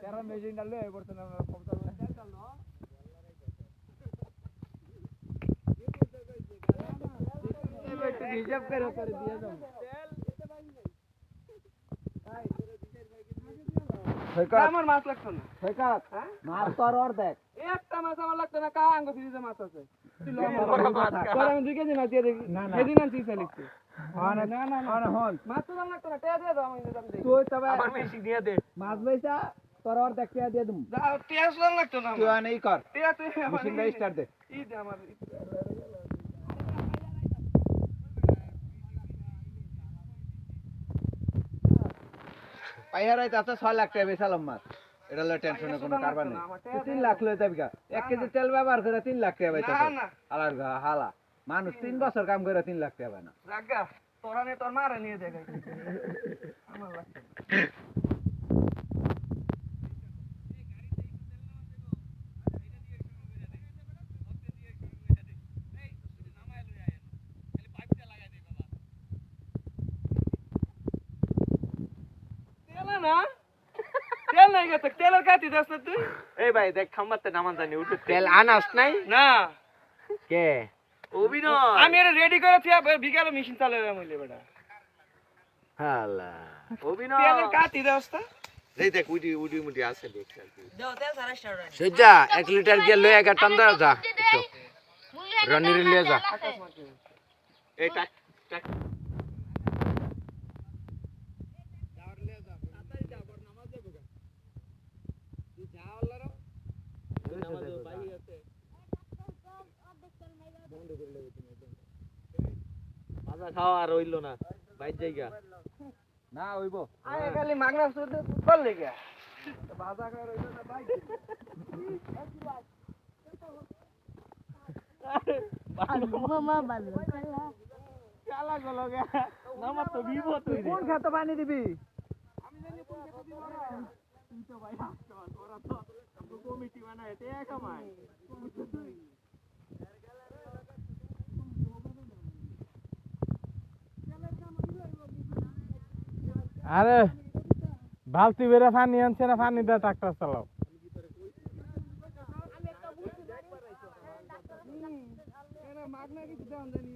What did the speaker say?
তেরা মেশিন ডালে পড়তে না একটু হিসাব করে দিয়ে দাও আমার মাছ লাগতো না মাছ তো আর দেখ একটা মাছ আমার লাগতো না কা আঙ্গ ফ্রিজে মাছ আছে আমি 2 কেজি মাছ দিয়ে দেখি সেদিন আনছি লিখছি না না না হল মাছ তো লাগতো না টেয়া দিয়ে দাও আমি দাম দেই তুই তবে আবার বেশি দিয়ে দে মাছ পয়সা তোর আর দেখ টেয়া দিয়ে দম টেয়া লাগতো না তুই আনেই কর টেয়া তুই মেশিনটা স্টার্ট দে ই দে আমার পাইহারাই তাতে 6 লাখ টাকা বেচালাম মাছ এটা লয় টেনশনে কোনো কারবার নেই 3 লাখ লয় যাবি 1 কেজি তেল ব্যবহার করে 3 লাখ টাকা পাইতাছ না আলার হালা মানুষ 3 বছর কাম করে 3 লাখ টাকা পায় না রাগা তোরানে তোর মারে নিয়ে দে গাই আমার লাগছে না তেল নাই গেছে তেলের কাটি দাস না তুই এই ভাই দেখ খাম্বাতে নামান জানি উঠে তেল আনাস নাই না কে অভিনয় আমি এটা রেডি করে থিয়া বিকালে মেশিন চালাবে মইলে বেটা হালা অভিনয় তেলের কাটি দাস না এই দেখ উডি মুডি আছে দেখ দাও তেল সারা স্টার্ট সজ্জা 1 লিটার গিয়ে লয়ে গা টান দাও যা একটু রনির লিয়ে যা এই টাক টাক বাজা খাওয়া আর হইলো না বাইর জায়গা না হইবো আগে খালি মাগনা শুধু ফুটবল লাগা বাজা খাওয়া হইলো না ভাই মামা বালো কালা গলগা নাম তো বিপদ তুই কোন খাতে পানি দিবি আমি জানি কোন খাতে দিব না তুই তো ভাই আসতো তোরা তো কমিটি বানায় তে কামাই আরে বালতি বেরে পানি আনছে না পানি দিয়ে ট্রাক্টর চালাও মাগনা কিছু দাম জানি